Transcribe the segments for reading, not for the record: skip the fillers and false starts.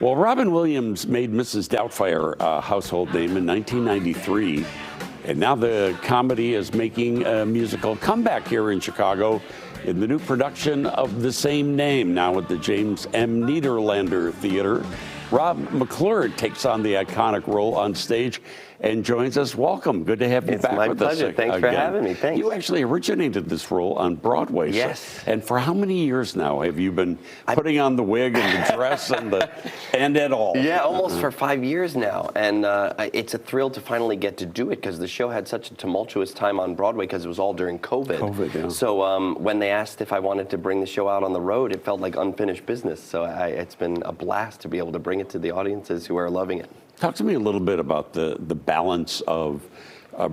Well, Robin Williams made Mrs. Doubtfire a household name in 1993, and now the comedy is making a musical comeback here in Chicago in the new production of the same name, now at the James M. Nederlander Theater. Rob McClure takes on the iconic role on stage and joins us. Welcome. Good to have you back with us. It's my pleasure. Thanks for having me. Thanks. You actually originated this role on Broadway. Yes. And for how many years now have you been putting on the wig and the dress and it all? Yeah, almost for 5 years now. And it's a thrill to finally get to do it because the show had such a tumultuous time on Broadway because it was all during COVID. Yeah. So when they asked if I wanted to bring the show out on the road, it felt like unfinished business. So it's been a blast to be able to bring it to the audiences who are loving it. Talk to me a little bit about the balance of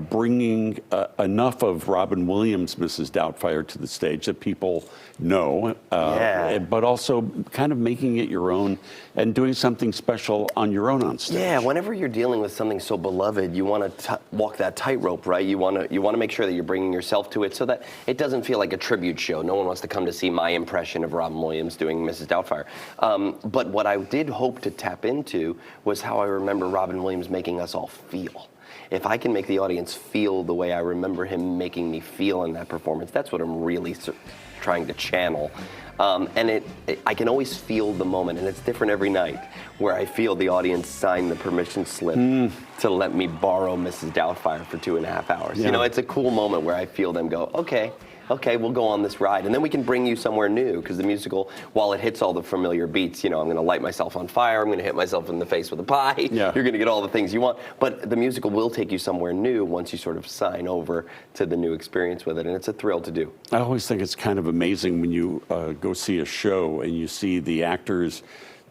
bringing enough of Robin Williams' Mrs. Doubtfire to the stage that people know, but also kind of making it your own and doing something special on your own on stage. Yeah, whenever you're dealing with something so beloved, you want to walk that tightrope, right? You want to make sure that you're bringing yourself to it so that it doesn't feel like a tribute show. No one wants to come to see my impression of Robin Williams doing Mrs. Doubtfire. But what I did hope to tap into was how I remember Robin Williams making us all feel. If I can make the audience feel the way I remember him making me feel in that performance, that's what I'm really trying to channel. And I can always feel the moment, and it's different every night, where I feel the audience sign the permission slip to let me borrow Mrs. Doubtfire for 2.5 hours. Yeah. You know, it's a cool moment where I feel them go, okay, we'll go on this ride. And then we can bring you somewhere new, because the musical, while it hits all the familiar beats, you know, I'm going to light myself on fire, I'm going to hit myself in the face with a pie, you're going to get all the things you want. But the musical will take you somewhere new once you sort of sign over to the new experience with it, and it's a thrill to do. I always think it's kind of amazing when you go see a show and you see the actors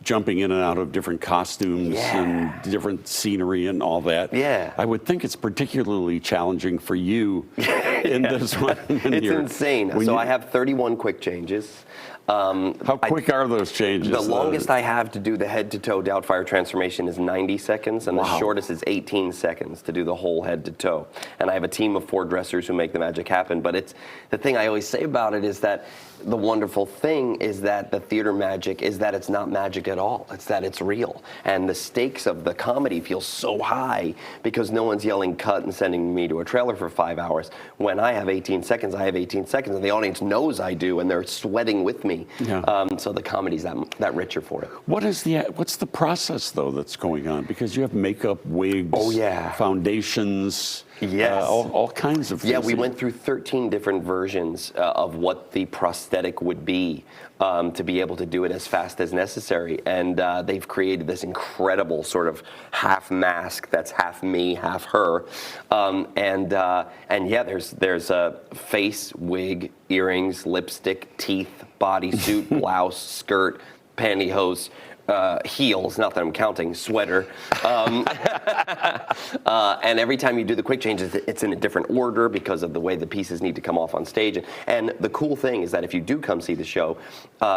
jumping in and out of different costumes and different scenery and all that. Yeah. I would think it's particularly challenging for you in this one. It's insane. So I have 31 quick changes. How quick are those changes? The longest I have to do the head-to-toe Doubtfire transformation is 90 seconds, and the shortest is 18 seconds to do the whole head-to-toe. And I have a team of 4 dressers who make the magic happen. But it's the thing I always say about it is that the wonderful thing is that the theater magic is that it's not magic at all. It's that it's real. And the stakes of the comedy feel so high because no one's yelling cut and sending me to a trailer for 5 hours. When I have 18 seconds, I have 18 seconds, and the audience knows I do, and they're sweating with me. So the comedy's that richer for it. What's the process, though, that's going on? Because you have makeup, wigs, foundations, all kinds of things. Yeah, we went through 13 different versions of what the prosthetic would be to be able to do it as fast as necessary. And they've created this incredible sort of half mask that's half me, half her. And yeah, there's a face, wig, earrings, lipstick, teeth, bodysuit, blouse, skirt, pantyhose, heels, not that I'm counting, sweater. And every time you do the quick changes, it's in a different order because of the way the pieces need to come off on stage. And the cool thing is that if you do come see the show,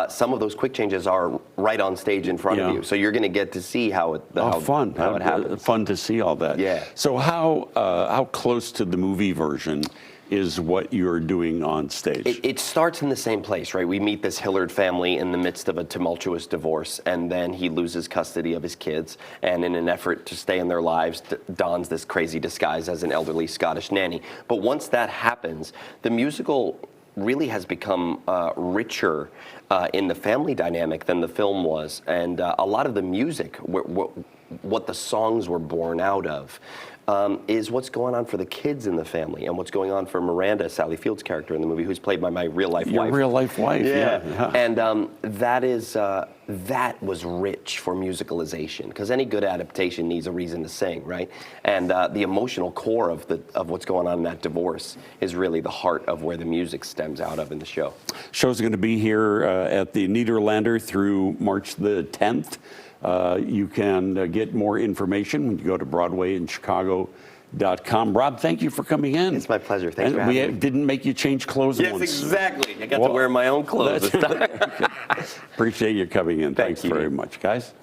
some of those quick changes are right on stage in front of you. So you're going to get to see how it happens. Fun to see all that. Yeah. So how close to the movie version is what you're doing on stage? It starts in the same place, right? We meet this Hillard family in the midst of a tumultuous divorce, and then he loses custody of his kids, and in an effort to stay in their lives, dons this crazy disguise as an elderly Scottish nanny. But once that happens, the musical really has become richer in the family dynamic than the film was, and a lot of the music, what the songs were born out of, is what's going on for the kids in the family and what's going on for Miranda, Sally Field's character in the movie, who's played by my real-life wife. Your real-life wife, yeah. And that was rich for musicalization, because any good adaptation needs a reason to sing, right? And the emotional core of what's going on in that divorce is really the heart of where the music stems out of in the show. Show's going to be here at the Nederlander through March the 10th. You can get more information when you go to BroadwayInChicago.com. Rob, thank you for coming in. It's my pleasure. Thanks for having me. We didn't make you change clothes once. Yes, exactly. I got to wear my own clothes. Appreciate you coming in. Thanks very much, guys.